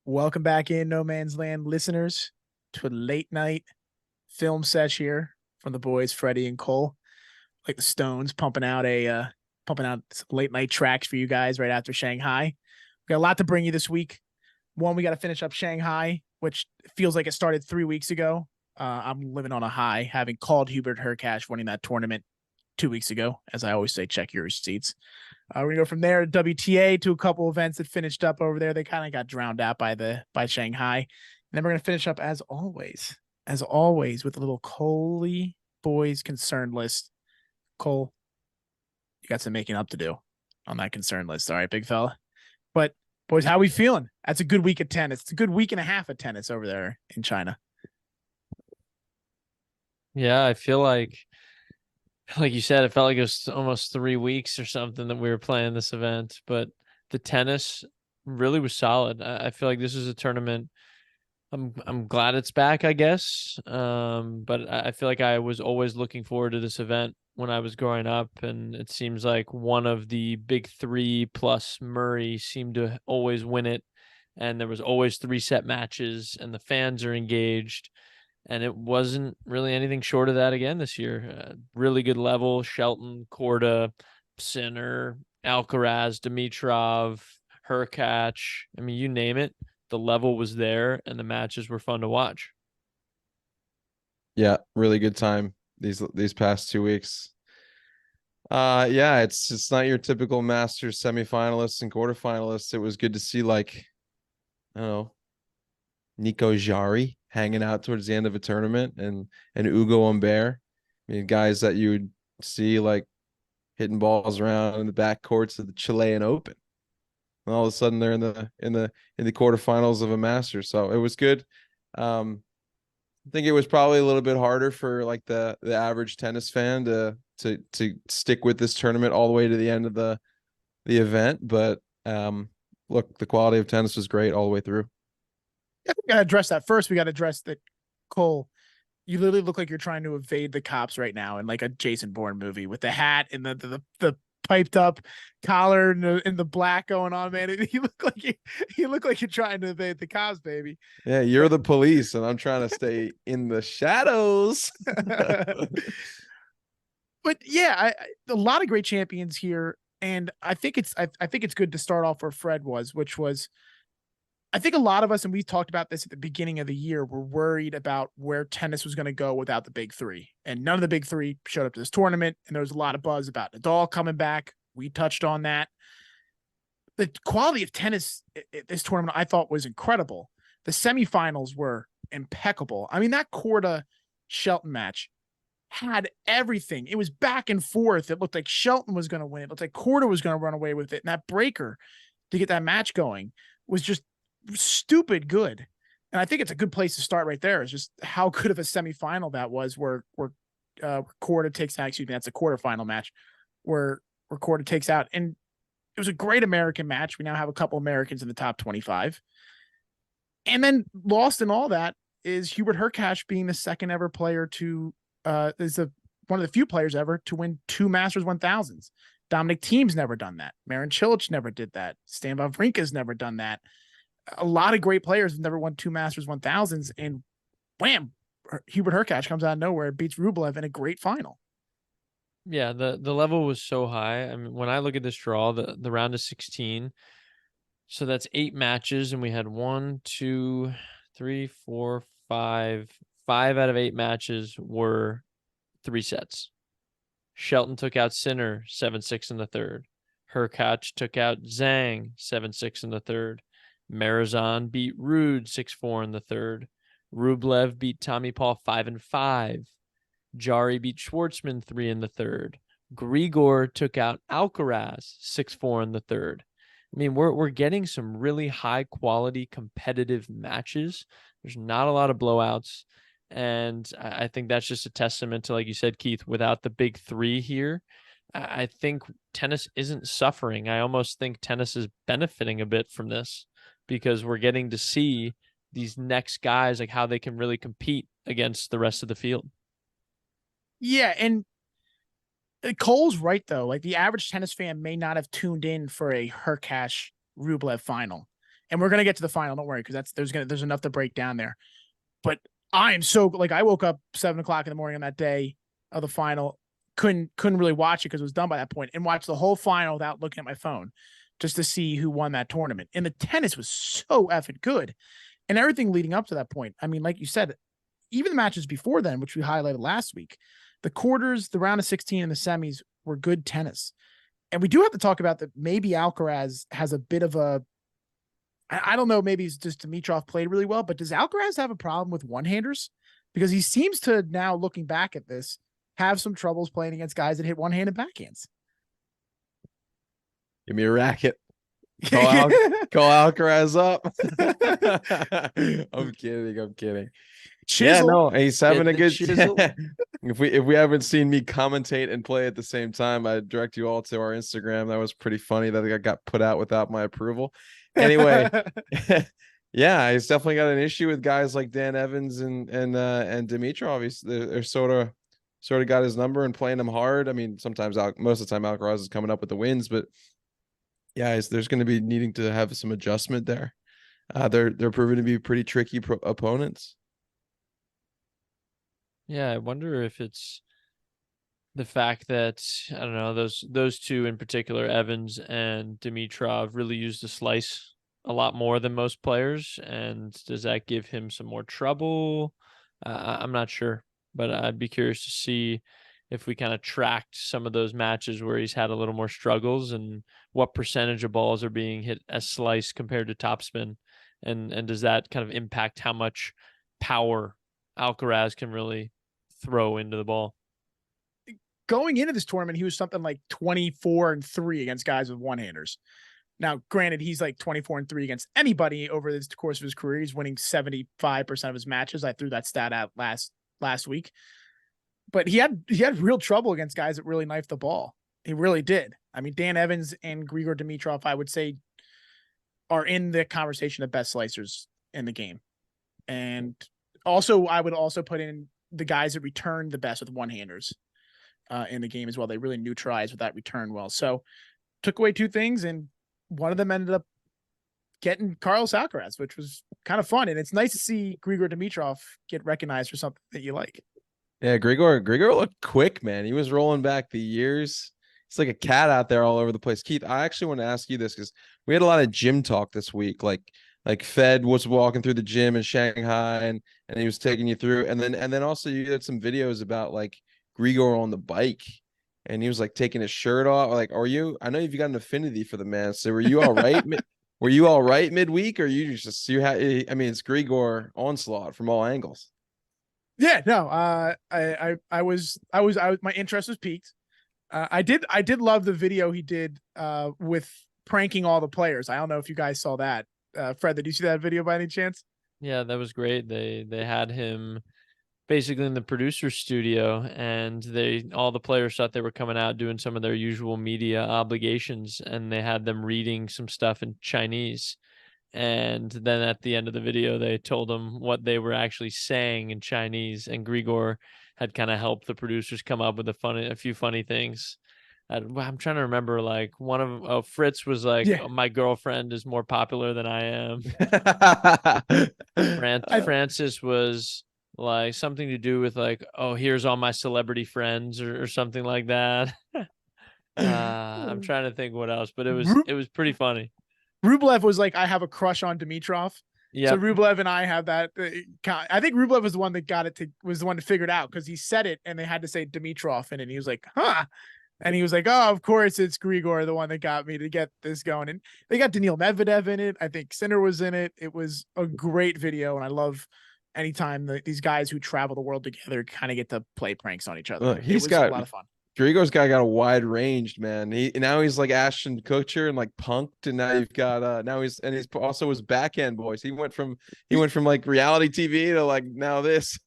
Welcome back in No Man's Land listeners to a late night film sesh here from the boys Freddie and Cole. Like the Stones pumping out some late night tracks for you guys right after Shanghai. We got a lot to bring you this week. One, we got to finish up Shanghai, which feels like it started 3 weeks ago. I'm living on a high, having called Hubert Hurkacz winning that tournament 2 weeks ago. As I always say, check your receipts. We're gonna go from there to WTA to a couple events that finished up over there. They kind of got drowned out by Shanghai. And then we're gonna finish up as always, with a little Coley boys concern list. Cole, you got some making up to do on that concern list. All right, big fella. But boys, how we feeling? That's a good week of tennis. It's a good week and a half of tennis over there in China. Yeah, I feel like you said, it felt like it was almost 3 weeks or something that we were playing this event, but the tennis really was solid. I feel like this is a tournament. I'm glad it's back, I guess. But I feel like I was always looking forward to this event when I was growing up, and it seems like one of the big three plus Murray seemed to always win it, and there was always 3-set matches, and the fans are engaged. And it wasn't really anything short of that again this year. Really good level. Shelton, Korda, Sinner, Alcaraz, Dimitrov, Hurkacz. I mean, you name it. The level was there, and the matches were fun to watch. Yeah, really good time these past 2 weeks. Yeah, it's not your typical Masters semifinalists and quarterfinalists. It was good to see, like, I don't know, Nico Jari hanging out towards the end of a tournament, and Ugo Humbert. I mean, guys that you would see like hitting balls around in the back courts of the Chilean Open. And all of a sudden they're in the quarterfinals of a Masters. So it was good. I think it was probably a little bit harder for like the average tennis fan to stick with this tournament all the way to the end of the event. But look, the quality of tennis was great all the way through. Yeah, we got to address that first. We got to address that, Cole. You literally look like you're trying to evade the cops right now in like a Jason Bourne movie with the hat and the piped up collar and the black going on, man. You look like you're trying to evade the cops, baby. Yeah, you're the police, and I'm trying to stay in the shadows. But yeah, a lot of great champions here, and I think it's good to start off where Fred was, which was, I think a lot of us, and we talked about this at the beginning of the year, were worried about where tennis was going to go without the big three. And none of the big three showed up to this tournament. And there was a lot of buzz about Nadal coming back. We touched on that. The quality of tennis at this tournament, I thought, was incredible. The semifinals were impeccable. I mean, that Korda Shelton match had everything. It was back and forth. It looked like Shelton was going to win. It looked like Korda was going to run away with it. And that breaker to get that match going was just stupid good. And I think it's a good place to start right there. Is just how good of a semifinal that was, where Korda takes out, excuse me, that's a quarterfinal match where Korda takes out. And it was a great American match. We now have a couple Americans in the top 25. And then lost in all that is Hubert Hurkacz being the second ever player to one of the few players ever to win 2 Masters 1000s. Dominic Thiem's never done that. Marin Cilic never did that. Stan Wawrinka's never done that. A lot of great players have never won 2 Masters 1000s, and wham, Hubert Hurkacz comes out of nowhere, beats Rublev in a great final. Yeah, the level was so high. I mean, when I look at this draw, the round of 16, so that's 8 matches, and we had 1, 2, 3, 4, 5. 5 out of 8 matches were 3 sets. Shelton took out Sinner 7-6 in the third. Hurkacz took out Zhang 7-6 in the third. Marizan beat Rude 6-4 in the third. Rublev beat Tommy Paul 5-5. Jari beat Schwartzman 3 in the third. Grigor took out Alcaraz 6-4 in the third. I mean, we're getting some really high quality competitive matches. There's not a lot of blowouts. And I think that's just a testament to, like you said, Keith, without the big three here, I think tennis isn't suffering. I almost think tennis is benefiting a bit from this, because we're getting to see these next guys, like how they can really compete against the rest of the field. Yeah, and Cole's right, though. Like, the average tennis fan may not have tuned in for a Hurkacz Rublev final. And we're gonna get to the final. Don't worry, because there's enough to break down there. But I am so like I woke up 7 o'clock in the morning on that day of the final. Couldn't really watch it because it was done by that point, and watched the whole final without looking at my phone, just to see who won that tournament. And the tennis was so effing good, and everything leading up to that point. I mean, like you said, even the matches before then, which we highlighted last week, the quarters, the round of 16, and the semis were good tennis. And we do have to talk about that. Maybe Alcaraz has a bit of a, I don't know, maybe it's just Dimitrov played really well, but does Alcaraz have a problem with one-handers? Because he seems to now, looking back at this, have some troubles playing against guys that hit one-handed backhands. Give me a racket. Call Alcaraz up. I'm kidding. Chisel. Yeah, no, he's having a good. chisel. If we haven't seen me commentate and play at the same time, I direct you all to our Instagram. That was pretty funny that I got put out without my approval. Anyway, yeah, he's definitely got an issue with guys like Dan Evans and Dimitrov. They're sort of got his number and playing him hard. I mean, sometimes most of the time Alcaraz is coming up with the wins, but yeah, there's going to be needing to have some adjustment there. They're proving to be pretty tricky opponents. Yeah, I wonder if it's the fact that, I don't know, those two in particular, Evans and Dimitrov, really use the slice a lot more than most players. And does that give him some more trouble? I'm not sure, but I'd be curious to see if we kind of tracked some of those matches where he's had a little more struggles and what percentage of balls are being hit as slice compared to topspin. And does that kind of impact how much power Alcaraz can really throw into the ball? Going into this tournament, he was something like 24-3 against guys with one-handers. Now, granted, he's like 24-3 against anybody over the course of his career. He's winning 75% of his matches. I threw that stat out last week. But he had real trouble against guys that really knifed the ball. He really did. I mean, Dan Evans and Grigor Dimitrov, I would say, are in the conversation of best slicers in the game. And also, I would also put in the guys that return the best with one-handers in the game as well. They really neutralized with that return well. So took away two things, and one of them ended up getting Carlos Alcaraz, which was kind of fun. And it's nice to see Grigor Dimitrov get recognized for something that you like. Yeah, Grigor looked quick, man. He was rolling back the years. It's like a cat out there all over the place. Keith, I actually want to ask you this because we had a lot of gym talk this week. Like Fed was walking through the gym in Shanghai and he was taking you through. And then also you had some videos about like Grigor on the bike and he was like taking his shirt off. Like, I know you've got an affinity for the man. So were you all right? Were you all right midweek, or it's Grigor onslaught from all angles? Yeah, no, I was my interest was piqued. I did love the video he did with pranking all the players. I don't know if you guys saw that. Fred, did you see that video by any chance? Yeah, that was great. They had him basically in the producer's studio, and all the players thought they were coming out doing some of their usual media obligations, and they had them reading some stuff in Chinese. And then at the end of the video, they told them what they were actually saying in Chinese, and Grigor had kind of helped the producers come up with a few funny things. I'm trying to remember, like one of Fritz was like, Yeah. "Oh, my girlfriend is more popular than I am." Francis was like something to do with like, "Oh, here's all my celebrity friends," or something like that. I'm trying to think what else, but it was pretty funny. Rublev was like, I have a crush on Dimitrov. Yeah. So Rublev and I have that. I think Rublev was the one that was the one to figure it out, because he said it and they had to say Dimitrov in it. And he was like, huh. And he was like, oh, of course it's Grigor, the one that got me to get this going. And they got Daniil Medvedev in it. I think Sinner was in it. It was a great video. And I love anytime these guys who travel the world together kind of get to play pranks on each other. Look, it was a lot of fun. Grigor's got a wide range, man. He's like Ashton Kutcher and like punked, and now you've got he's also his backhand boys. He went from like reality TV to like now this.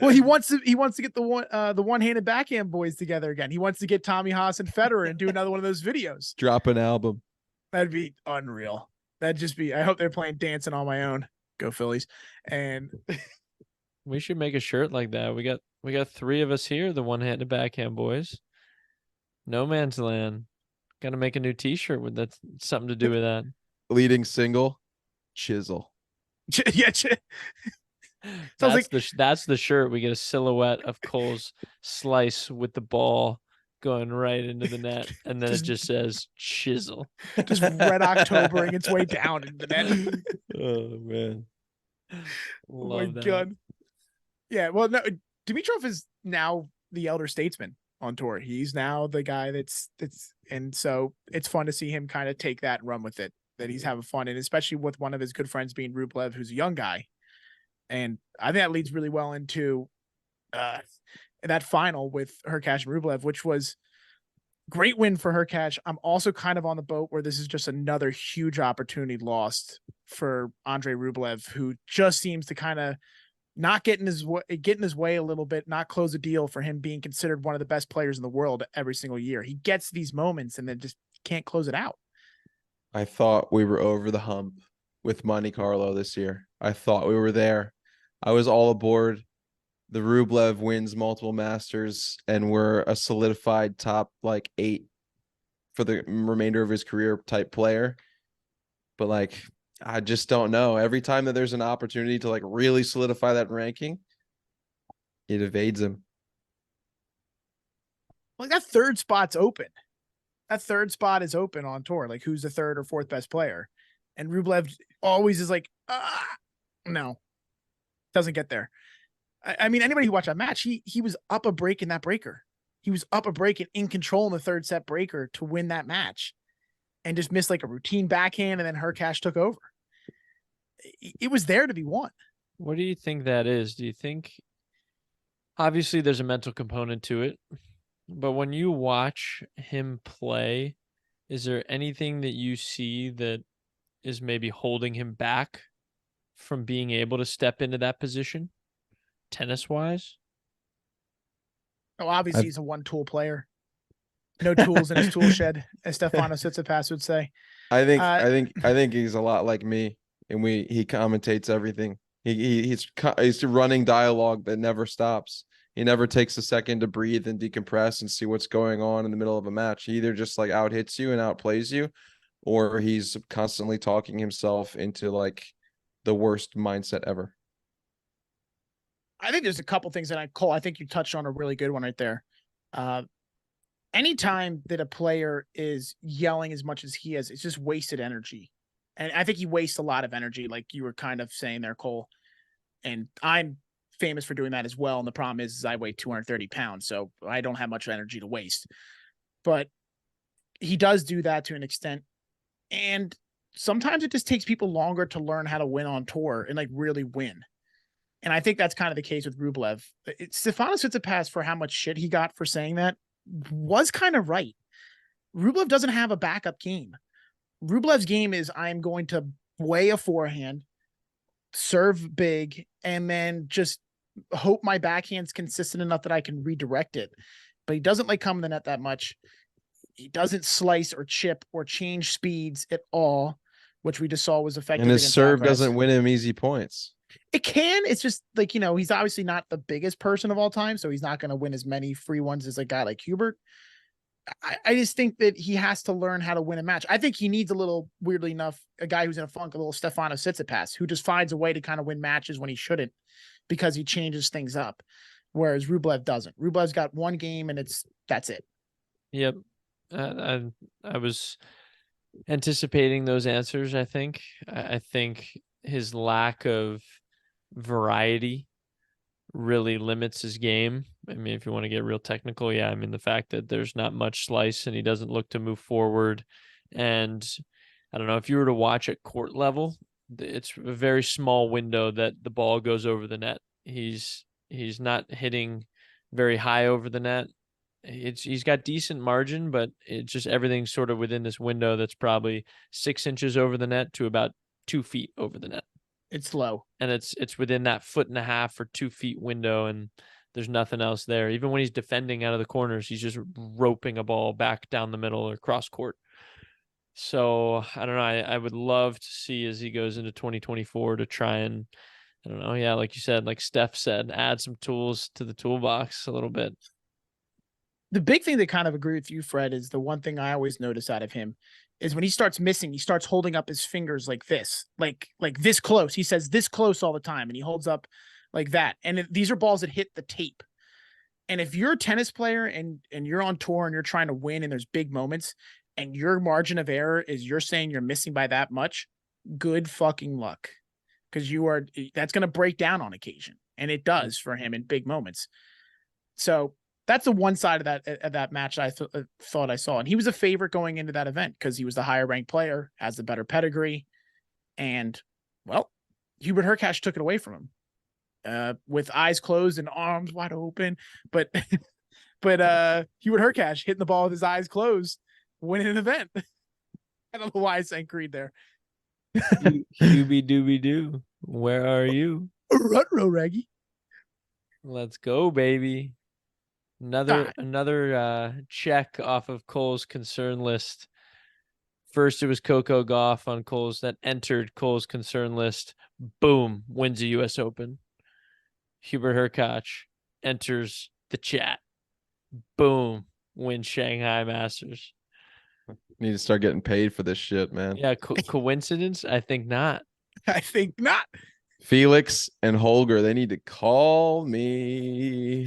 Well, he wants to get the one-handed backhand boys together again. He wants to get Tommy Haas and Federer and do another one of those videos. Drop an album. That'd be unreal. That'd just be. I hope they're playing Dancing on My Own. Go Phillies. And we should make a shirt like that. We got three of us here, the one-handed backhand boys. No Man's Land. Got to make a new T-shirt with that. Something to do with that. Leading single. chisel. Yeah. Sounds like That's the shirt. We get a silhouette of Cole's slice with the ball going right into the net, and then it just says chisel. just Red Octobering its way down into the net. Oh man. Oh my Love that. God. Yeah, well, no, Dimitrov is now the elder statesman on tour. He's now the guy and so it's fun to see him kind of take that and run with it, that he's having fun, and especially with one of his good friends being Rublev, who's a young guy. And I think that leads really well into that final with Hurkacz and Rublev, which was great win for Hurkacz. I'm also kind of on the boat where this is just another huge opportunity lost for Andrei Rublev, who just seems to kind of not get in his way a little bit, not close a deal for him being considered one of the best players in the world every single year. He gets these moments and then just can't close it out. I thought we were over the hump with Monte Carlo this year. I thought we were there. I was all aboard. The Rublev wins multiple Masters, and we're a solidified top like 8 for the remainder of his career type player. But like, I just don't know. Every time that there's an opportunity to like really solidify that ranking, it evades him. Like that third spot's open. That third spot is open on tour. Like, who's the third or fourth best player? And Rublev always is like, no, doesn't get there. I mean, anybody who watched that match, he was up a break in that breaker. He was up a break and in control in the third set breaker to win that match, and just missed like a routine backhand, and then Hurkacz took over. It was there to be won. What do you think that is? Do you think, obviously there's a mental component to it, but when you watch him play, is there anything that you see that is maybe holding him back from being able to step into that position, tennis-wise? Oh, obviously he's a one-tool player. No tools in his tool shed, as Stefano Tsitsipas would say. I think he's a lot like me, and he commentates everything. He's running dialogue that never stops. He never takes a second to breathe and decompress and see what's going on in the middle of a match. He either just like out hits you and outplays you, or he's constantly talking himself into like the worst mindset ever. I think there's a couple things that I think you touched on a really good one right there. Anytime that a player is yelling as much as he is, it's just wasted energy. And I think he wastes a lot of energy, like you were kind of saying there, Cole. And I'm famous for doing that as well. And the problem is I weigh 230 pounds, so I don't have much energy to waste. But he does do that to an extent. And sometimes it just takes people longer to learn how to win on tour and like really win. And I think that's kind of the case with Rublev. Stefanos Tsitsipas, for how much shit he got for saying that, was kind of right. Rublev doesn't have a backup game. Rublev's game is, I'm going to weigh a forehand, serve big, and then just hope my backhand's consistent enough that I can redirect it. But he doesn't like coming to the net that much. He doesn't slice or chip or change speeds at all, which we just saw was effective. And his serve doesn't win him easy points. It can. It's just like, he's obviously not the biggest person of all time, so he's not going to win as many free ones as a guy like Hubert. I just think that he has to learn how to win a match. I think he needs a little, weirdly enough, a guy who's in a funk, a little Stefano Tsitsipas, who just finds a way to kind of win matches when he shouldn't, because he changes things up. Whereas Rublev doesn't. Rublev's got one game and that's it. Yep. I was anticipating those answers. I think his lack of variety really limits his game. I mean, if you want to get real technical, yeah, I mean, the fact that there's not much slice and he doesn't look to move forward. And I don't know, if you were to watch at court level, it's a very small window that the ball goes over the net. He's not hitting very high over the net. He's got decent margin, but it's just everything's sort of within this window that's probably 6 inches over the net to about 2 feet over the net. It's low. And it's within that 1.5 or 2 feet window, and there's nothing else there. Even when he's defending out of the corners, he's just roping a ball back down the middle or cross court. So I don't know. I would love to see, as he goes into 2024, to try and, I don't know. Yeah, like you said, like Steph said, add some tools to the toolbox a little bit. The big thing that kind of agree with you, Fred, is the one thing I always notice out of him is when he starts missing, he starts holding up his fingers like this, like this close. He says this close all the time, and he holds up like that. And these are balls that hit the tape. And if you're a tennis player and you're on tour and you're trying to win and there's big moments and your margin of error is you're saying you're missing by that much, good fucking luck. Because that's going to break down on occasion. And it does for him in big moments. So that's the one side of that match I thought I saw. And he was a favorite going into that event because he was the higher ranked player, has the better pedigree. And, well, Hubert Hurkacz took it away from him with eyes closed and arms wide open. But Hubert Hurkacz hitting the ball with his eyes closed, winning an event. I don't know why I sang Creed there. Hubie dooby doo. Where are you? Rutro Reggie. Let's go, baby. Another check off of Cole's concern list. First, it was Coco Gauff on Cole's that entered Cole's concern list. Boom, wins the U.S. Open. Hubert Hurkacz enters the chat. Boom, wins Shanghai Masters. Need to start getting paid for this shit, man. Yeah, coincidence? I think not. I think not. Felix and Holger, they need to call me.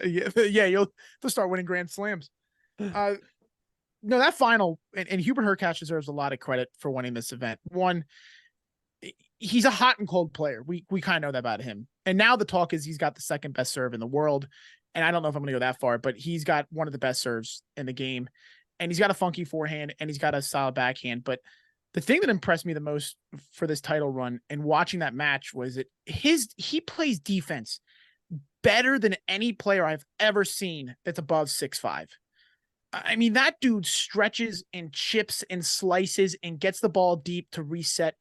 yeah, they'll start winning Grand Slams. No, that final, and Hubert Hurkacz deserves a lot of credit for winning this event. One, he's a hot and cold player. We kind of know that about him. And now the talk is he's got the second best serve in the world. And I don't know if I'm going to go that far, but he's got one of the best serves in the game. And he's got a funky forehand and he's got a solid backhand. But the thing that impressed me the most for this title run and watching that match was that he plays defense better than any player I've ever seen that's above 6'5". I mean, that dude stretches and chips and slices and gets the ball deep to reset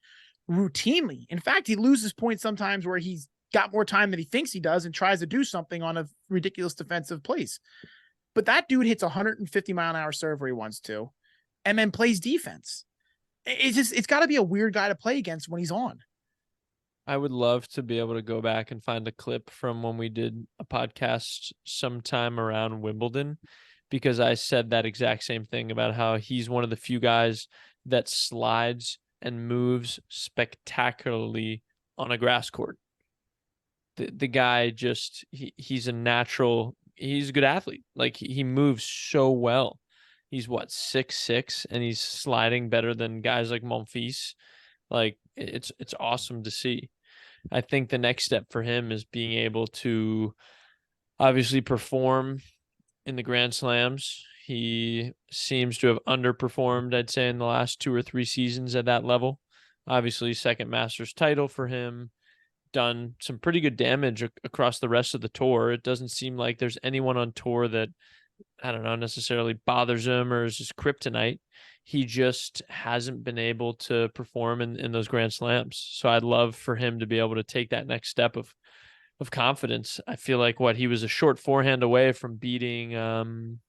routinely. In fact, he loses points sometimes where he's got more time than he thinks he does and tries to do something on a ridiculous defensive place. But that dude hits 150-mile-an-hour serve where he wants to and then plays defense. It's got to be a weird guy to play against when he's on. I would love to be able to go back and find a clip from when we did a podcast sometime around Wimbledon, because I said that exact same thing about how he's one of the few guys that slides and moves spectacularly on a grass court. The guy just, he's a natural, he's a good athlete. Like he moves so well. He's 6'6", and he's sliding better than guys like Monfils. Like it's awesome to see. I think the next step for him is being able to obviously perform in the Grand Slams. He seems to have underperformed, I'd say, in the last 2 or 3 seasons at that level. Obviously, second Masters title for him. Done some pretty good damage across the rest of the tour. It doesn't seem like there's anyone on tour that, I don't know, necessarily bothers him or is just kryptonite. He just hasn't been able to perform in those Grand Slams. So I'd love for him to be able to take that next step of confidence. I feel like he was a short forehand away from beating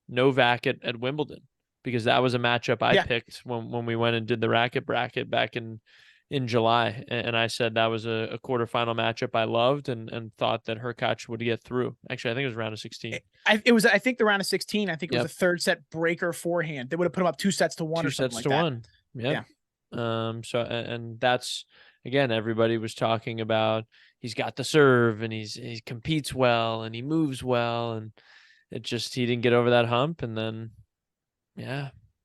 Novak at Wimbledon, because that was a matchup I picked when we went and did the racket bracket back in July. And I said that was a quarterfinal matchup I loved and thought that Hurkacz would get through. Actually, I think it was round of 16. I think the round of 16. I think it was a third set breaker forehand. They would have put him up 2 sets to 1 or something like that. 2 sets to 1. Yeah. So, and that's, again, everybody was talking about, he's got the serve and he competes well and he moves well, and he didn't get over that hump. And then,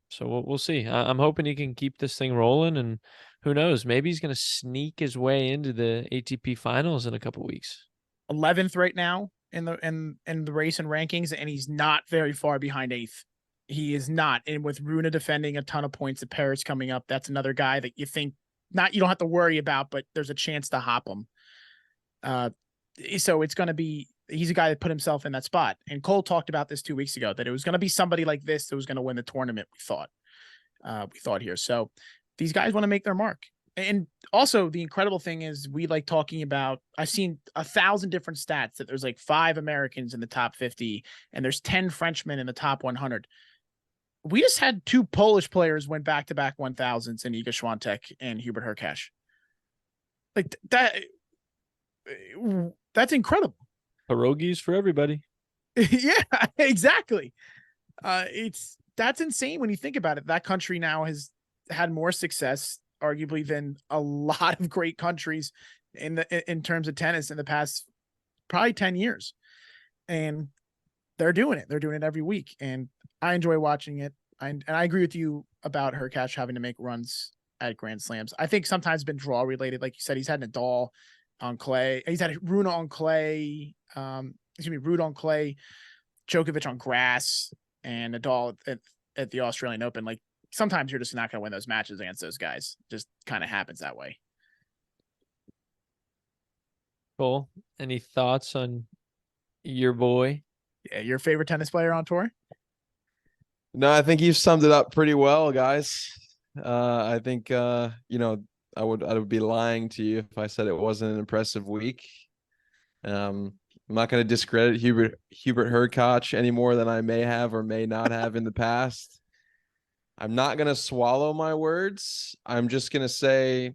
so we'll see. I'm hoping he can keep this thing rolling, and who knows, maybe he's going to sneak his way into the ATP finals in a couple weeks. 11th right now in the race and rankings, and he's not very far behind 8th. He is not. And with Runa defending a ton of points at Paris coming up, that's another guy that you don't have to worry about, but there's a chance to hop him. So it's going to be, he's a guy that put himself in that spot. And Cole talked about this 2 weeks ago, that it was going to be somebody like this that was going to win the tournament. We thought here. So these guys want to make their mark. And also the incredible thing is, we like talking about, I've seen 1,000 different stats that there's like 5 Americans in the top 50 and there's 10 Frenchmen in the top 100. We just had 2 Polish players win back-to-back 1,000s in Iga Świątek and Hubert Hurkacz. Like that's incredible. Pierogies for everybody. Yeah, exactly. It's that's insane when you think about it. That country now has had more success, arguably, than a lot of great countries in terms of tennis in the past probably 10 years. And they're doing it. They're doing it every week. And I enjoy watching it. And I agree with you about Hurkacz having to make runs at Grand Slams. I think sometimes it's been draw related. Like you said, he's had Nadal on clay. He's had Rune on clay. Rude on clay, Djokovic on grass, and Nadal at the Australian Open. Like sometimes you're just not going to win those matches against those guys. Just kind of happens that way. Cool. Any thoughts on your boy? Yeah, your favorite tennis player on tour? No, I think you've summed it up pretty well, guys. I think you know, I would be lying to you if I said it wasn't an impressive week. I'm not going to discredit Hubert Hurkacz any more than I may have or may not have in the past. I'm not going to swallow my words. I'm just going to say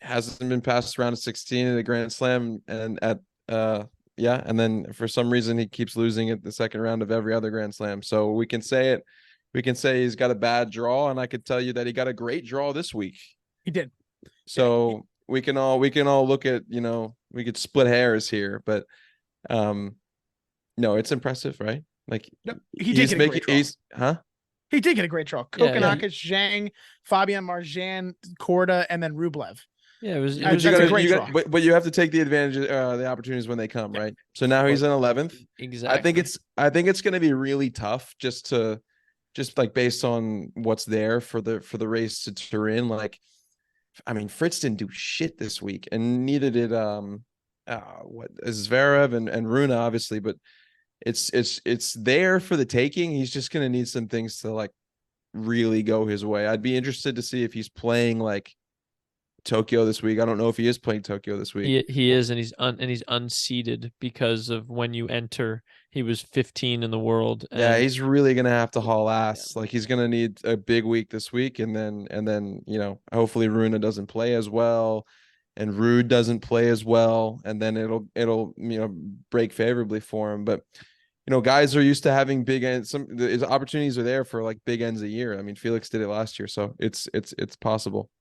hasn't been past round of 16 in the Grand Slam, and and then for some reason he keeps losing at the second round of every other Grand Slam. So we can say it. We can say he's got a bad draw, and I could tell you that he got a great draw this week. He did. So we can all look at, you know, we could split hairs here, but no, it's impressive, right? Like he did get a great draw. He did get a great draw. Kokkinakis, Zhang, Fabian Marjan, Korda, and then Rublev. Yeah, it was a great draw. But you have to take the advantage, the opportunities when they come, right? So now he's in 11th. Exactly. I think it's going to be really tough just like based on what's there for the race to Turin. Like, I mean, Fritz didn't do shit this week, and neither did Zverev and Rune, obviously. But it's there for the taking. He's just going to need some things to like really go his way. I'd be interested to see if he's playing like Tokyo this week. I don't know if he is playing Tokyo this week. He is, and he's unseeded because of when you enter. He was 15 in the world. Yeah, he's really gonna have to haul ass. Yeah. Like he's gonna need a big week this week, and then you know, hopefully Rune doesn't play as well, and Rude doesn't play as well, and then it'll you know, break favorably for him. But you know, guys are used to having big ends. The opportunities are there for like big ends a year. I mean, Felix did it last year, so it's possible.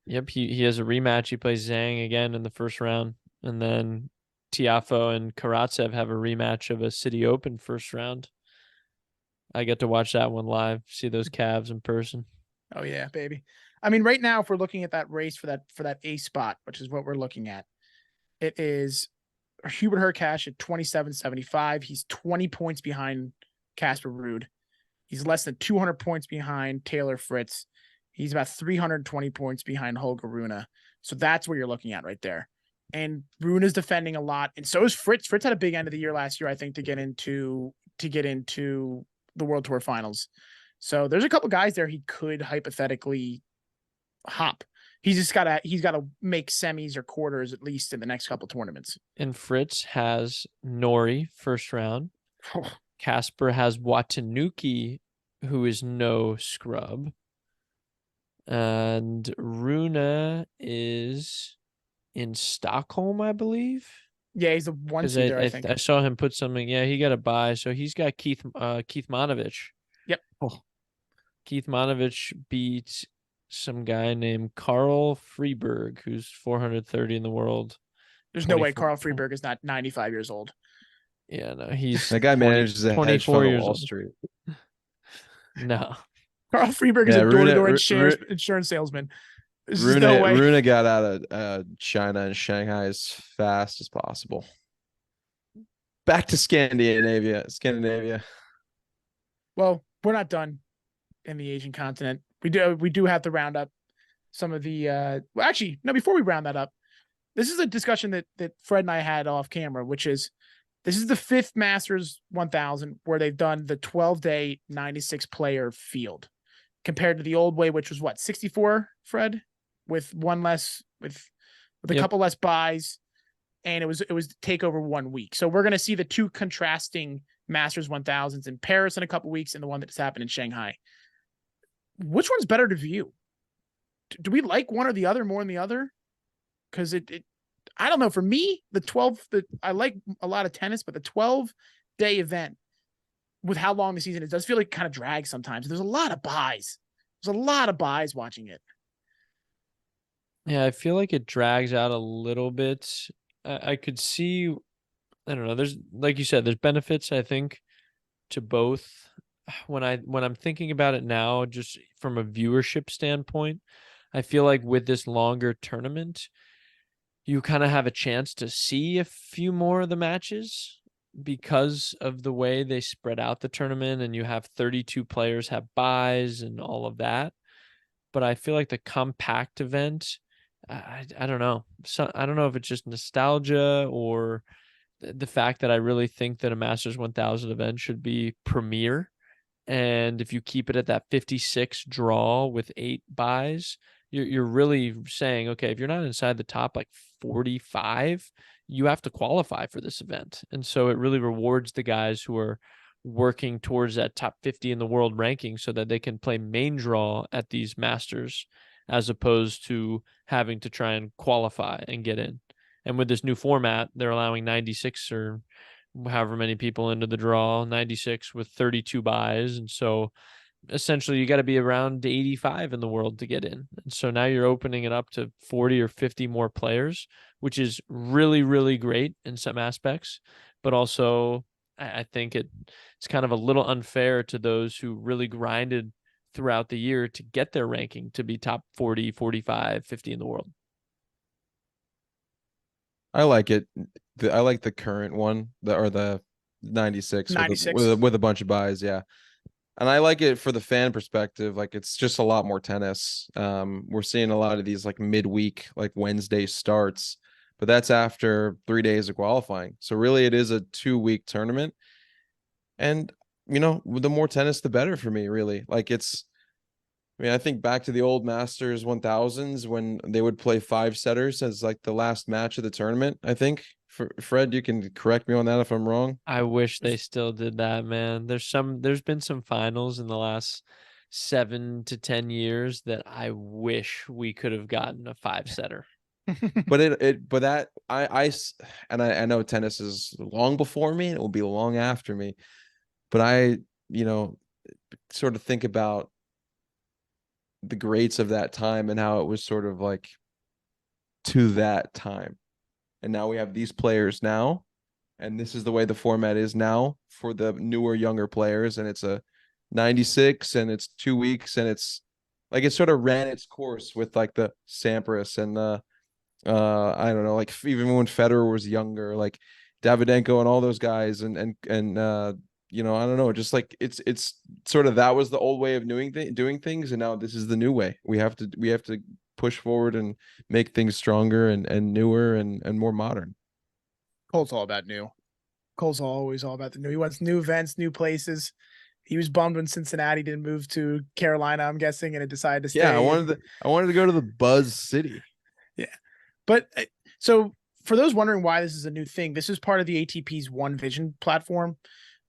Yep, he has a rematch. He plays Zhang again in the first round, and then Tiafoe and Karatsev have a rematch of a City Open first round. I get to watch that one live, see those calves in person. Oh yeah, baby. I mean, right now, if we're looking at that race for that A spot, which is what we're looking at, it is Hubert Hurkacz at 27.75. He's 20 points behind Casper Ruud. He's less than 200 points behind Taylor Fritz. He's about 320 points behind Holger Rune. So that's where you're looking at right there. And Rune is defending a lot, and so is Fritz. Fritz had a big end of the year last year, I think, to get into the World Tour Finals. So there's a couple guys there he could hypothetically hop. He's got to make semis or quarters at least in the next couple tournaments. And Fritz has Nori first round. Casper has Watanuki, who is no scrub. And Rune is in Stockholm, I believe. Yeah, he's the one seeder, I think. I saw him put something. Yeah, he got a bye, so he's got Keith Monovich. Yep. Oh. Keith Monovich beat some guy named Carl Freeberg, who's 430 in the world. There's no way Carl Freeberg is not 95 years old. Yeah, no, he's that guy manages a hedge fund on Wall Street. No. Carl Freeberg is a door-to-door insurance salesman. There's no way. Rune got out of China and Shanghai as fast as possible. Back to Scandinavia. Well, we're not done in the Asian continent. We do have to round up some of the well, actually, no, before we round that up, this is a discussion that Fred and I had off camera, which is this is the 5th Masters 1000 where they've done the 12-day 96 player field compared to the old way, which was what, 64, Fred? With one less, with a couple less buys, and it was take over 1 week. So we're going to see the two contrasting Masters 1000s in Paris in a couple weeks, and the one that just happened in Shanghai. Which one's better to view? Do we like one or the other more than the other? Because I don't know. For me, I like a lot of tennis, but the 12-day event with how long the season is, it does feel like it kind of drags sometimes. There's a lot of buys. There's a lot of buys watching it. Yeah, I feel like it drags out a little bit. I could see, I don't know. There's, like you said, there's benefits, I think, to both. When I'm thinking about it now, just from a viewership standpoint, I feel like with this longer tournament, you kind of have a chance to see a few more of the matches because of the way they spread out the tournament, and you have 32 players have buys and all of that. But I feel like the compact event, I don't know. So I don't know if it's just nostalgia or the fact that I really think that a Masters 1000 event should be premier. And if you keep it at that 56 draw with 8 buys, you're really saying, okay, if you're not inside the top like 45, you have to qualify for this event. And so it really rewards the guys who are working towards that top 50 in the world ranking so that they can play main draw at these Masters as opposed to having to try and qualify and get in. And with this new format, they're allowing 96 or however many people into the draw, 96 with 32 buys. And so essentially you got to be around 85 in the world to get in. And so now you're opening it up to 40 or 50 more players, which is really, really great in some aspects. But also, I think it's kind of a little unfair to those who really grinded throughout the year to get their ranking to be top 40, 45, 50 in the world. I like it. I like the current one, the 96 96. with a bunch of buys. Yeah. And I like it for the fan perspective. Like, it's just a lot more tennis. We're seeing a lot of these like midweek, like Wednesday starts, but that's after 3 days of qualifying. So really it is a 2-week tournament. And, the more tennis, the better for me, really. Like, I think back to the old Masters 1000s when they would play 5-setters as like the last match of the tournament. I think, Fred, you can correct me on that if I'm wrong. I wish they still did that, man. There's been some finals in the last 7 to 10 years that I wish we could have gotten a 5-setter. But I know tennis is long before me and it will be long after me. But I, sort of think about the greats of that time and how it was sort of like to that time. And now we have these players now, and this is the way the format is now for the newer, younger players. And it's a 96 and it's 2 weeks, and it's like, it sort of ran its course with like the Sampras and the, I don't know, like even when Federer was younger, like Davydenko and all those guys. And I don't know, just like it's sort of, that was the old way of doing things. And now this is the new way. We have to push forward and make things stronger and newer and more modern. Cole's all about new. Cole's always all about the new. He wants new events, new places. He was bummed when Cincinnati didn't move to Carolina, I'm guessing, and it decided to stay. Yeah, I wanted to go to the Buzz City. Yeah. But so for those wondering why this is a new thing, this is part of the ATP's One Vision platform,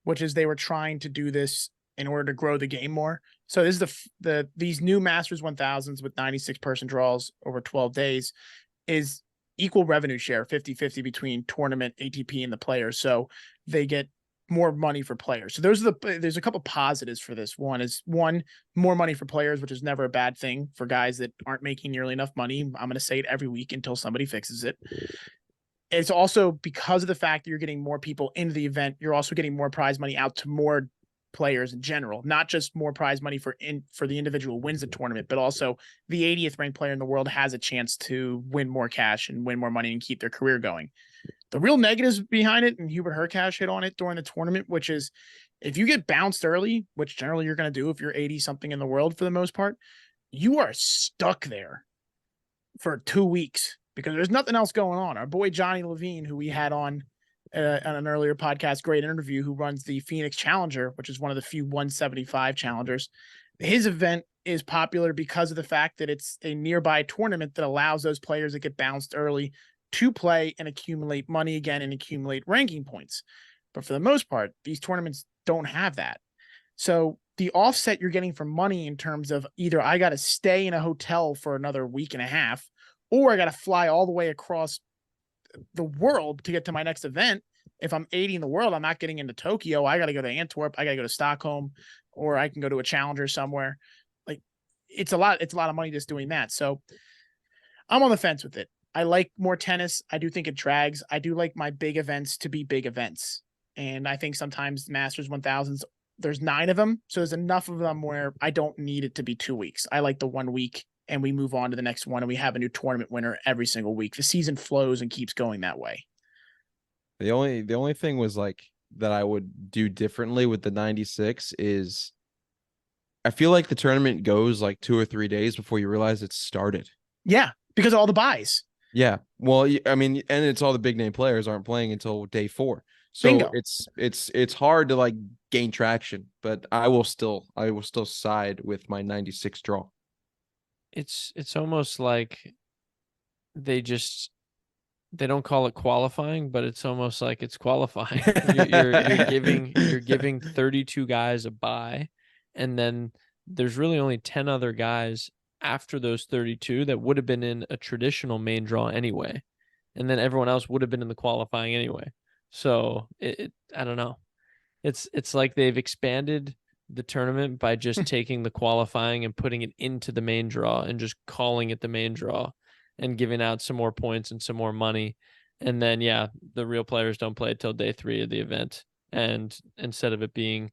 which is they were trying to do this in order to grow the game more. So this is these new Masters 1000s with 96 person draws over 12 days is equal revenue share, 50-50 between tournament, ATP, and the players. So they get more money for players. So there's a couple positives for this. One, more money for players, which is never a bad thing for guys that aren't making nearly enough money. I'm going to say it every week until somebody fixes it. It's also because of the fact that you're getting more people into the event, you're also getting more prize money out to more players in general, not just more prize money for the individual wins the tournament, but also the 80th ranked player in the world has a chance to win more cash and win more money and keep their career going. The real negatives behind it, and Hubert Hurkacz hit on it during the tournament, which is if you get bounced early, which generally you're going to do if you're 80 something in the world for the most part, you are stuck there for 2 weeks because there's nothing else going on. Our boy Johnny Levine, who we had on an earlier podcast, great interview, who runs the Phoenix Challenger, which is one of the few 175 challengers. His event is popular because of the fact that it's a nearby tournament that allows those players that get bounced early to play and accumulate money again and accumulate ranking points. But for the most part, these tournaments don't have that. So the offset you're getting from money in terms of either I got to stay in a hotel for another week and a half, or I got to fly all the way across the world to get to my next event If I'm 80 in the world, I'm not getting into Tokyo. I got to go to Antwerp. I got to go to Stockholm, or I can go to a challenger somewhere. Like it's a lot of money just doing that. So I'm on the fence with it. I like more tennis. I do think it drags. I do like my big events to be big events. And I think sometimes Masters 1000s, there's 9 of them. So there's enough of them where I don't need it to be 2 weeks. I like the 1 week and we move on to the next one and we have a new tournament winner every single week. The season flows and keeps going that way. The only thing was like that I would do differently with the 96 is I feel like the tournament goes like 2 or 3 days before you realize it's started. Yeah, because of all the buys. Yeah. Well, I mean, and it's all the big name players aren't playing until day 4. So Bingo. it's hard to like gain traction, but I will still side with my 96 draw. It's almost like they don't call it qualifying, but it's almost like it's qualifying. You're giving 32 guys a bye, and then there's really only 10 other guys after those 32 that would have been in a traditional main draw anyway, and then everyone else would have been in the qualifying anyway. So I don't know. It's like they've expanded the tournament by just taking the qualifying and putting it into the main draw and just calling it the main draw and giving out some more points and some more money. And then, yeah, the real players don't play till day 3 of the event. And instead of it being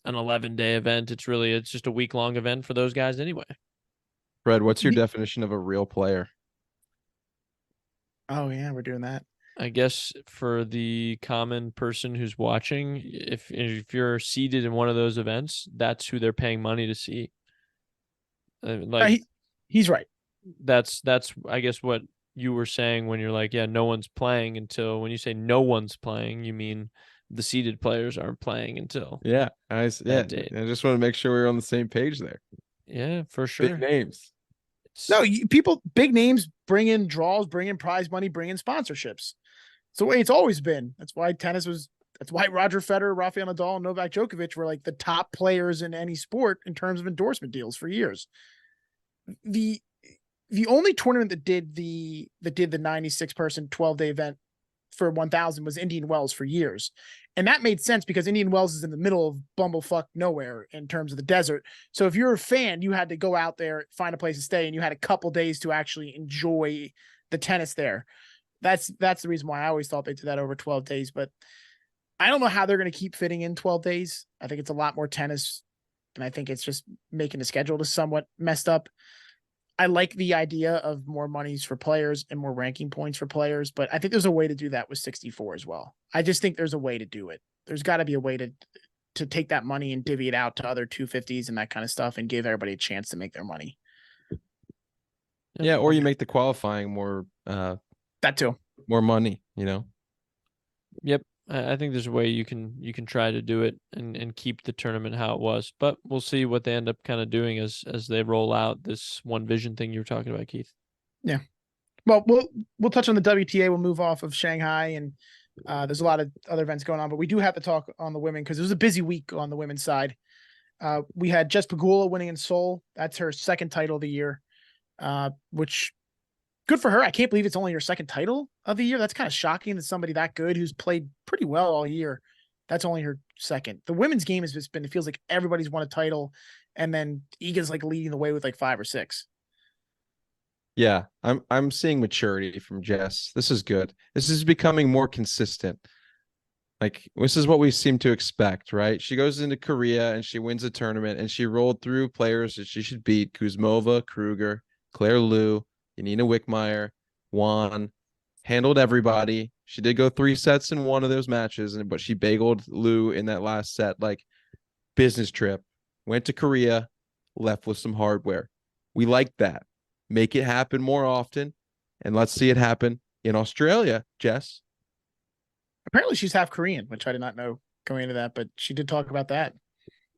an 11-day event, it's just a week-long event for those guys anyway. Fred, what's your definition of a real player? Oh yeah, we're doing that. I guess for the common person who's watching, if you're seated in one of those events, that's who they're paying money to see. He's right. That's I guess what you were saying when you're like, yeah, no one's playing until, when you say no one's playing, you mean the seated players aren't playing until that date. I just want to make sure we're on the same page there. Yeah, for sure. Big names. No, big names bring in draws, bring in prize money, bring in sponsorships. It's the way it's always been. That's why Roger Federer, Rafael Nadal, and Novak Djokovic were like the top players in any sport in terms of endorsement deals for years. The only tournament that did the 96 person 12-day event for 1000 was Indian Wells for years. And that made sense because Indian Wells is in the middle of bumblefuck nowhere in terms of the desert. So if you're a fan, you had to go out there, find a place to stay, and you had a couple days to actually enjoy the tennis there. That's the reason why I always thought they did that over 12 days, but I don't know how they're going to keep fitting in 12 days. I think it's a lot more tennis, and I think it's just making the schedule just somewhat messed up. I like the idea of more monies for players and more ranking points for players, but I think there's a way to do that with 64 as well. I just think there's a way to do it. There's got to be a way to take that money and divvy it out to other 250s and that kind of stuff and give everybody a chance to make their money. Yeah, or you make the qualifying more that too. More money, you know. Yep. I think there's a way you can try to do it and keep the tournament how it was, but we'll see what they end up kind of doing as they roll out this one vision thing you were talking about, Keith. Yeah. Well, we'll touch on the WTA. We'll move off of Shanghai, and there's a lot of other events going on, but we do have to talk on the women because it was a busy week on the women's side. We had Jess Pegula winning in Seoul. That's her second title of the year, which good for her. I can't believe it's only her second title of the year. That's kind of shocking that somebody that good who's played pretty well all year, that's only her second. The women's game has just been, it feels like everybody's won a title, and then Iga's like leading the way with like 5 or 6. Yeah, I'm seeing maturity from Jess. This is good. This is becoming more consistent. Like, this is what we seem to expect, right? She goes into Korea and she wins a tournament and she rolled through players that she should beat: Kuzmova, Kruger, Claire Liu, Yanina Wickmeyer, Juan, handled everybody. She did go 3 sets in one of those matches, but she bageled Liu in that last set. Like, business trip, went to Korea, left with some hardware. We like that. Make it happen more often, and let's see it happen in Australia, Jess. Apparently she's half Korean, which I did not know going into that, but she did talk about that.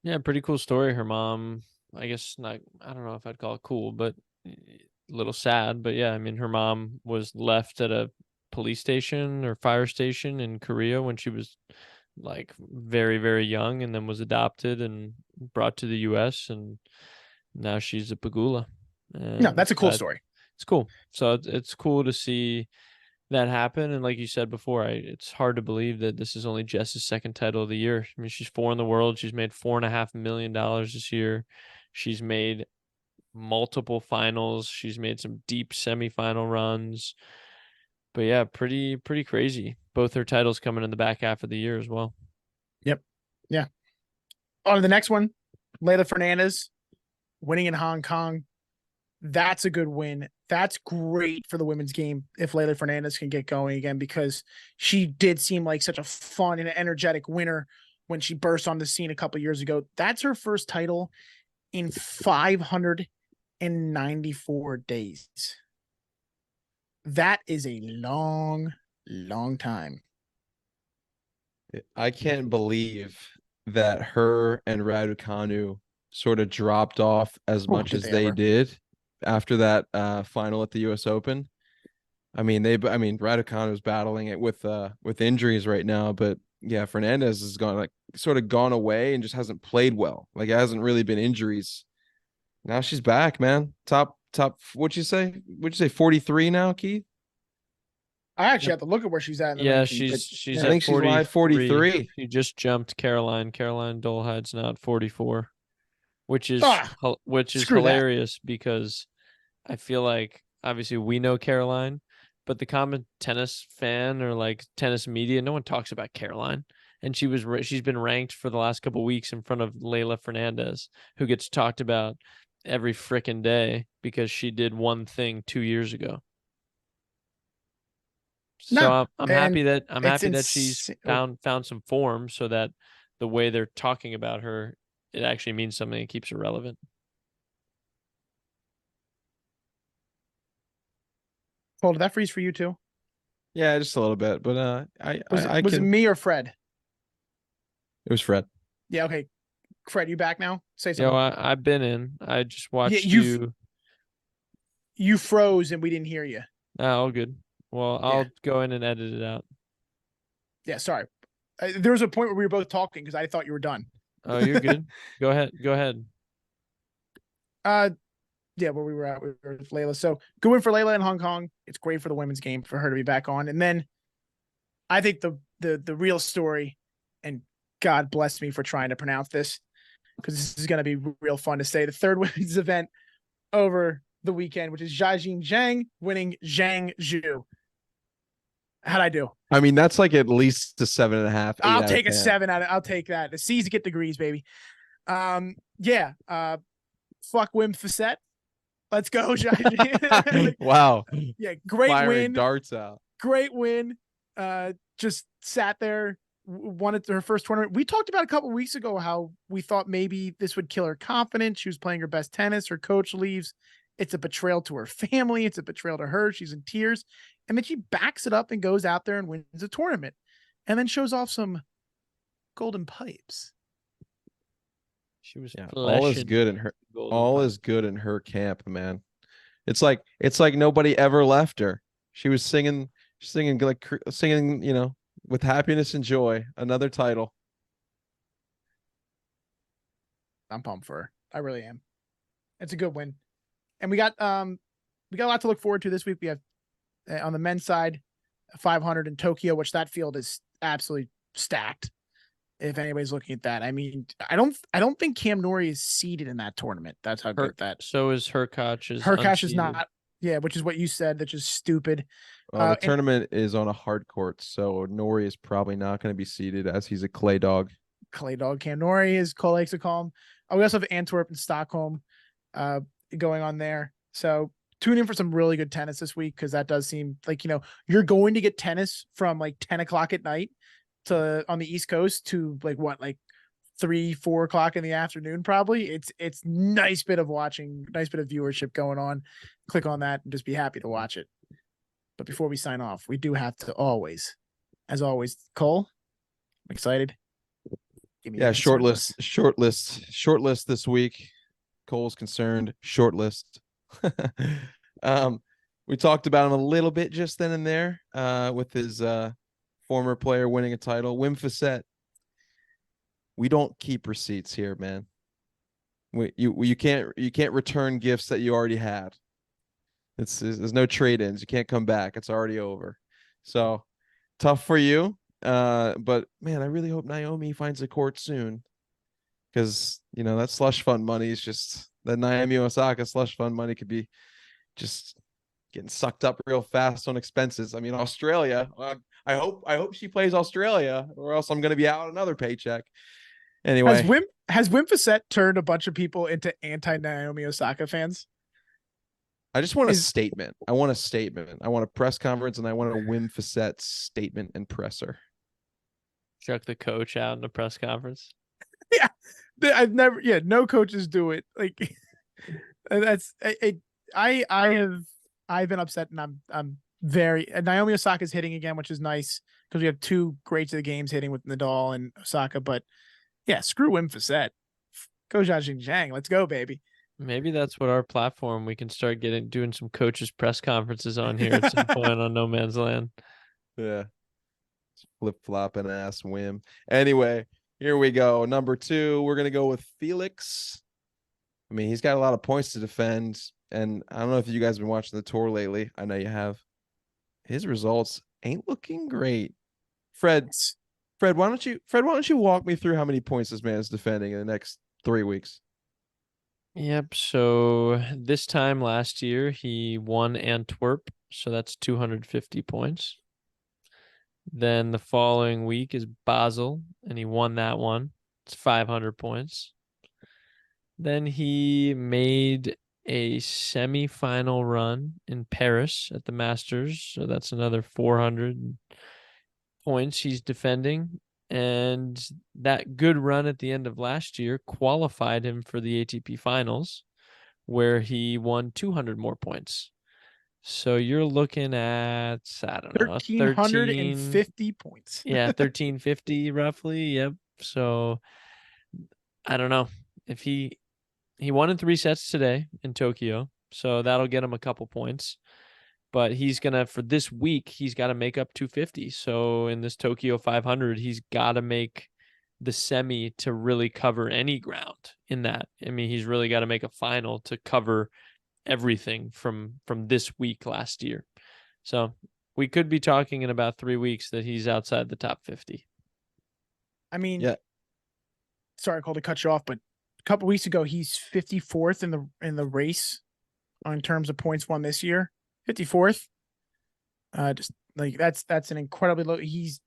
Yeah, pretty cool story. Her mom, I guess not, I don't know if I'd call it cool, but a little sad. But yeah, I mean, her mom was left at a police station or fire station in Korea when she was like very, very young, and then was adopted and brought to the US, and now she's a Pegula. No, that's a cool story. It's cool. So it's cool to see that happen. And like you said before, it's hard to believe that this is only Jess's second title of the year. I mean, she's 4 in the world. She's made $4.5 million this year. She's made multiple finals. She's made some deep semifinal runs. But yeah, pretty crazy. Both her titles coming in the back half of the year as well. Yep. Yeah. On to the next one, Leylah Fernandez winning in Hong Kong. That's a good win. That's great for the women's game if Leylah Fernandez can get going again, because she did seem like such a fun and energetic winner when she burst on the scene a couple years ago. That's her first title in 594 days. That is a long, long time. I can't believe that her and Raducanu sort of dropped off as much as they did after that final at the US Open. I mean, Raducanu is battling it with injuries right now, but yeah, Fernandez has sort of gone away and just hasn't played well. Like, it hasn't really been injuries. Now she's back, man. Top, what'd you say? 43 now, Keith? I actually have to look at where she's at in the ranking, she's I think she's live 43. She just jumped Caroline Dolheid's now at 44, which is hilarious because I feel like obviously we know Caroline, but the common tennis fan or like tennis media, no one talks about Caroline. And she's been ranked for the last couple of weeks in front of Leylah Fernandez, who gets talked about every frickin' day because she did one thing 2 years ago. So I'm happy that she's found some form, so that the way they're talking about her, it actually means something and keeps her relevant. Paul, did that freeze for you too? Yeah, just a little bit, but was it me or Fred? It was Fred. Yeah, okay. Fred, you back now? Say something. Yo, I've been in. I just watched you. You froze and we didn't hear you. Oh, all good. Well, I'll go in and edit it out. Yeah, sorry. There was a point where we were both talking because I thought you were done. Oh, you're good. Go ahead. Yeah, where we were at with Leylah. So good win for Leylah in Hong Kong. It's great for the women's game for her to be back on. And then I think the real story, and God bless me for trying to pronounce this, because this is going to be real fun to say, the third women's event over the weekend, which is Jiajing Zhang winning Zhang Zhu. How'd I do? I mean, that's like at least a 7.5. I'll take a 7 out of. I'll take that. The C's get degrees, baby. Fuck Wim Facet. Let's go, Jiajing. Wow. Yeah, great Firing win. Darts out. Great win. Just sat there, won it to her first tournament. We talked about a couple of weeks ago how we thought maybe this would kill her confidence. She was playing her best tennis. Her coach leaves. It's a betrayal to her family. It's a betrayal to her. She's in tears. And then she backs it up and goes out there and wins a tournament. And then shows off some golden pipes. She was all is good in her. All is good in her camp, man. It's like nobody ever left her. She was singing, with happiness and joy. Another title. I'm pumped for her. I really am. It's a good win. And we got a lot to look forward to this week. We have on the men's side, 500 in Tokyo, which that field is absolutely stacked. If anybody's looking at that, I mean, I don't think Cam Norrie is seeded in that tournament. That's how good that. So is Hurkacz. Hurkacz is not. Yeah, which is what you said. That's just stupid. The tournament is on a hard court, so Norrie is probably not going to be seeded as he's a clay dog. Clay dog. Cam Norrie is Cole likes to call him. We also have Antwerp and Stockholm going on there. So tune in for some really good tennis this week, because that does seem like, you're going to get tennis from like 10 o'clock at night to on the East Coast to like 3-4 o'clock in the afternoon. Probably it's nice bit of watching, nice bit of viewership going on. Click on that and just be happy to watch it. But before we sign off, we do have to as always, Cole, I'm excited. Short list this week. Cole's concerned, short list. We talked about him a little bit just then and there with his former player winning a title. Wim Facet. We don't keep receipts here, man. You can't return gifts that you already had. There's no trade-ins. You can't come back. It's already over. So tough for you. But man, I really hope Naomi finds a court soon, because that slush fund money is just, that Naomi Osaka slush fund money could be just getting sucked up real fast on expenses. I mean, Australia. I hope she plays Australia, or else I'm going to be out another paycheck. Anyway, has Wim Fissette turned a bunch of people into anti Naomi Osaka fans? I just want a statement. I want a statement. I want a press conference, and I want a Wim Fissette statement and presser. Chuck the coach out in a press conference. Yeah, no coaches do it. Like that's it. I've been upset, and I'm very. Naomi Osaka's hitting again, which is nice because we have two greats of the games hitting with Nadal and Osaka. But yeah, screw Wim Fissette. Go Zhang Zhang. Let's go, baby. Maybe that's what our platform, we can start doing some coaches press conferences on here at some point on No Man's Land. Yeah. Flip flopping ass Wim. Anyway, here we go. Number 2, we're gonna go with Felix. I mean, he's got a lot of points to defend, and I don't know if you guys have been watching the tour lately. I know you have. His results ain't looking great. Fred, why don't you walk me through how many points this man is defending in the next 3 weeks? Yep. So this time last year, he won Antwerp. So that's 250 points. Then the following week is Basel, and he won that one. It's 500 points. Then he made a semi-final run in Paris at the Masters. So that's another 400 points he's defending. And that good run at the end of last year qualified him for the ATP finals, where he won 200 more points. So you're looking at, I don't know, 1,350 points. Yeah, 1,350 roughly. Yep. So I don't know if he won in 3 sets today in Tokyo. So that'll get him a couple points. But he's for this week, he's got to make up 250. So in this Tokyo 500, he's got to make the semi to really cover any ground in that. I mean, he's really got to make a final to cover everything from this week last year. So we could be talking in about 3 weeks that he's outside the top 50. I mean, yeah. Sorry, Cole, to cut you off, but a couple weeks ago, he's 54th in the race in terms of points won this year. 54th. Just like that's an incredibly low. He's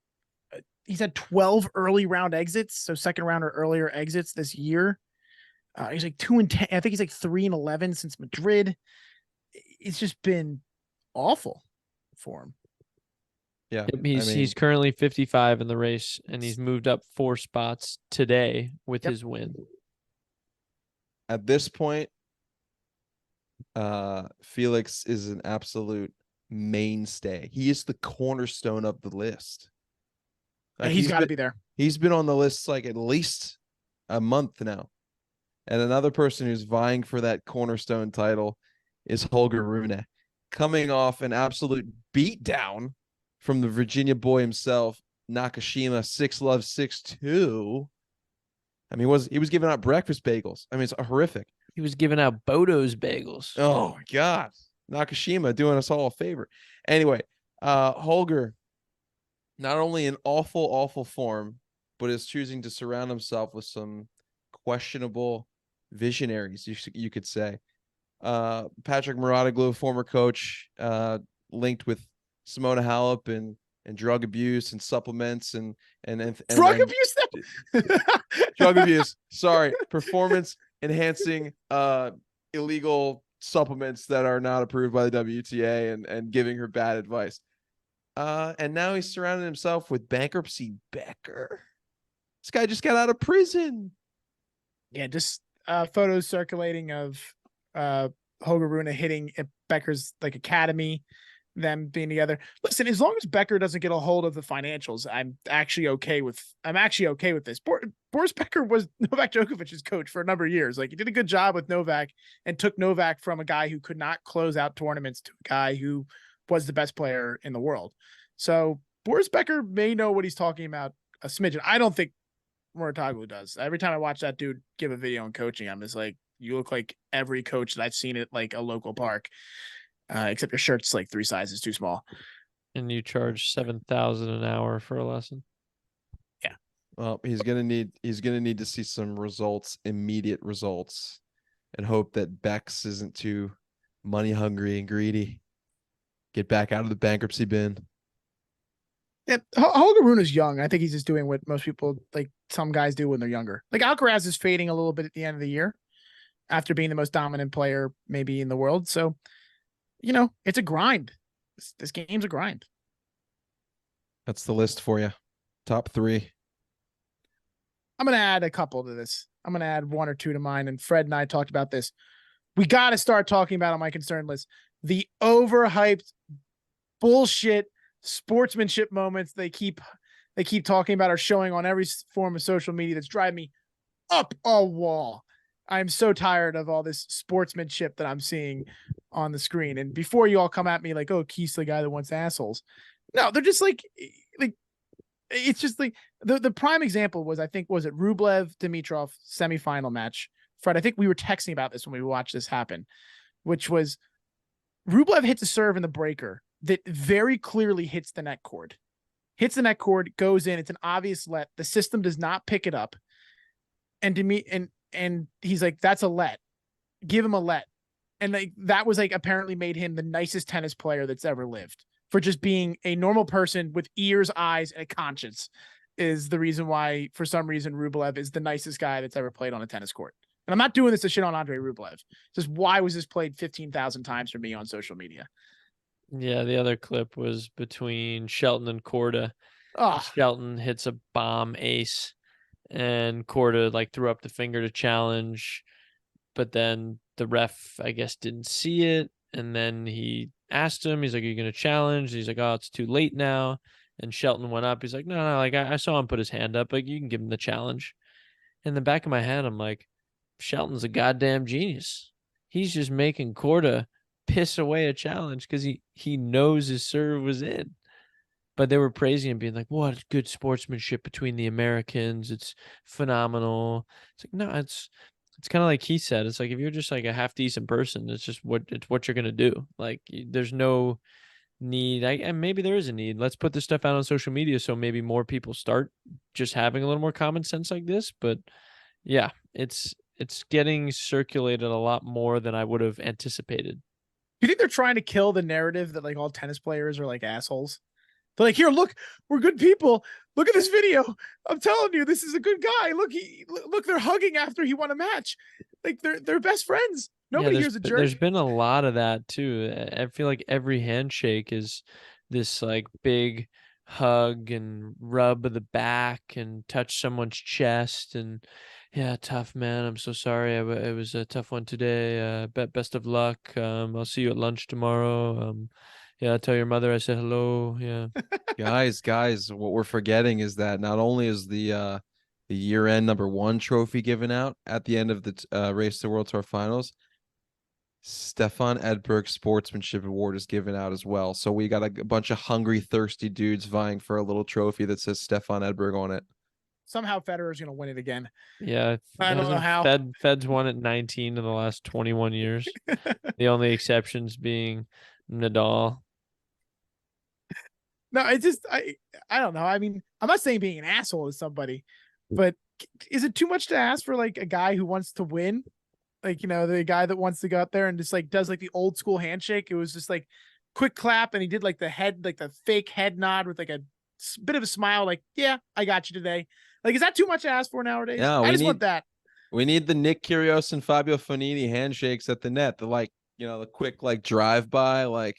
had 12 early round exits, so second round or earlier exits this year. He's like 2-10. I think he's like 3-11 since Madrid. It's just been awful for him. Yeah, he's currently 55 in the race, and he's moved up 4 spots today with his win. At this point, Felix is an absolute mainstay. He is the cornerstone of the list. Like, he's got to be there. He's been on the list like at least a month now. And another person who's vying for that cornerstone title is Holger Rune, coming off an absolute beatdown from the Virginia boy himself, Nakashima, 6-love, 6-2. I mean, he was giving out breakfast bagels. I mean, it's horrific. He was giving out Bodo's bagels. Oh my God. Nakashima doing us all a favor. Anyway, Holger, not only in awful, awful form, but is choosing to surround himself with some questionable visionaries, you could say. Patrick Mouratoglou, former coach, linked with Simona Halep and drug abuse and supplements and drug abuse. Drug abuse. Sorry, performance enhancing illegal supplements that are not approved by the WTA and giving her bad advice. And now he's surrounded himself with bankruptcy Becker. This guy just got out of prison. Yeah, just photos circulating of Holger Rune hitting at Becker's like academy, them being together. Listen, as long as Becker doesn't get a hold of the financials, I'm actually okay with this. Boris Becker was Novak Djokovic's coach for a number of years. Like, he did a good job with Novak and took Novak from a guy who could not close out tournaments to a guy who was the best player in the world. So Boris Becker may know what he's talking about a smidgen. I don't think Mouratoglou does. Every time I watch that dude give a video on coaching, I'm just like, you look like every coach that I've seen at like a local park, except your shirt's like 3 sizes too small. And you charge 7,000 an hour for a lesson. Well, he's gonna need to see some results, immediate results, and hope that Bex isn't too money hungry and greedy. Get back out of the bankruptcy bin. Yeah, Holger Rune is young. I think he's just doing what most people, like some guys, do when they're younger. Like Alcaraz is fading a little bit at the end of the year after being the most dominant player maybe in the world. So, it's a grind. This game's a grind. That's the list for you. Top 3. I'm going to add a couple to this. I'm going to add 1 or 2 to mine. And Fred and I talked about this. We got to start talking about on my concern list the overhyped bullshit sportsmanship moments they keep talking about are showing on every form of social media that's driving me up a wall. I'm so tired of all this sportsmanship that I'm seeing on the screen. And before you all come at me like, oh, Keith's the guy that wants assholes. No, they're just like it's just like the prime example was, I think, was it Rublev Dimitrov semifinal match. Fred, I think we were texting about this when we watched this happen, which was Rublev hits a serve in the breaker that very clearly hits the net cord. Goes in. It's an obvious let. The system does not pick it up. And he's like, that's a let. Give him a let. And like that was like apparently made him the nicest tennis player that's ever lived, for just being a normal person with ears, eyes, and a conscience, is the reason why, for some reason, Rublev is the nicest guy that's ever played on a tennis court. And I'm not doing this to shit on Andrei Rublev. Just why was this played 15,000 times for me on social media? Yeah, the other clip was between Shelton and Korda. Oh, Shelton hits a bomb ace, and Korda like threw up the finger to challenge, but then the ref, I guess, didn't see it, and then he asked him, he's like, are you going to challenge? He's like, oh, it's too late now. And Shelton went up. He's like, no, like I saw him put his hand up. Like, you can give him the challenge. In the back of my head, I'm like, Shelton's a goddamn genius. He's just making Korda piss away a challenge because he knows his serve was in. But they were praising him, being like, what good sportsmanship between the Americans. It's phenomenal. It's like, no, it's kind of like he said. It's like, if you're just like a half decent person, it's what you're going to do. Like, there's no need. And maybe there is a need. Let's put this stuff out on social media so maybe more people start just having a little more common sense like this. But yeah, it's getting circulated a lot more than I would have anticipated. you think they're trying to kill the narrative that like all tennis players are like assholes? They're like, here, look, we're good people. Look at this video. I'm telling you, this is a good guy. Look, they're hugging after he won a match. Like they're best friends. Nobody here's a jerk. There's been a lot of that too. I feel like every handshake is this like big hug and rub of the back and touch someone's chest and yeah, tough man. I'm so sorry. It was a tough one today. Best of luck. I'll see you at lunch tomorrow. Yeah, tell your mother I said hello. Yeah. guys, what we're forgetting is that not only is the year-end #1 trophy given out at the end of the Race to World Tour Finals, Stefan Edberg Sportsmanship Award is given out as well. So we got a bunch of hungry, thirsty dudes vying for a little trophy that says Stefan Edberg on it. Somehow Federer's going to win it again. Yeah. I don't know how. Fed's won it 19 in the last 21 years. The only exceptions being Nadal. No, I don't know. I mean, I'm not saying being an asshole is somebody, but is it too much to ask for like a guy who wants to win? Like, the guy that wants to go out there and just like does like the old school handshake. It was just like quick clap. And he did like the head, like the fake head nod with like a bit of a smile. Like, yeah, I got you today. Like, is that too much to ask for nowadays? Yeah, I just want that. We need the Nick Kyrgios and Fabio Fognini handshakes at the net. The like, the quick like drive by, like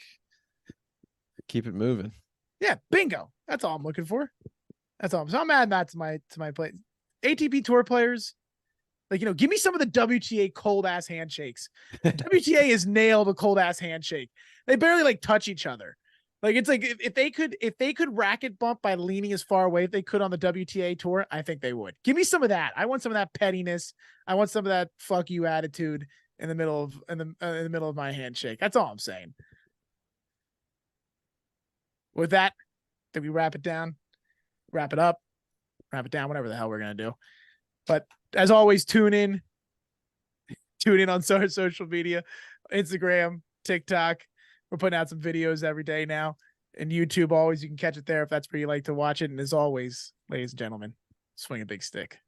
keep it moving. Yeah, bingo. That's all I'm looking for. That's all. So I'm adding that to my play. ATP Tour players, like, give me some of the WTA cold ass handshakes. WTA has nailed a cold ass handshake. They barely like touch each other. Like, it's like if they could racket bump by leaning as far away as they could on the WTA Tour, I think they would. Give me some of that. I want some of that pettiness. I want some of that fuck you attitude in the middle of my handshake. That's all I'm saying. With that, did we wrap it down? Wrap it up? Wrap it down? Whatever the hell we're going to do. But as always, tune in on social media, Instagram, TikTok. We're putting out some videos every day now. And YouTube always, you can catch it there if that's where you like to watch it. And as always, ladies and gentlemen, swing a big stick.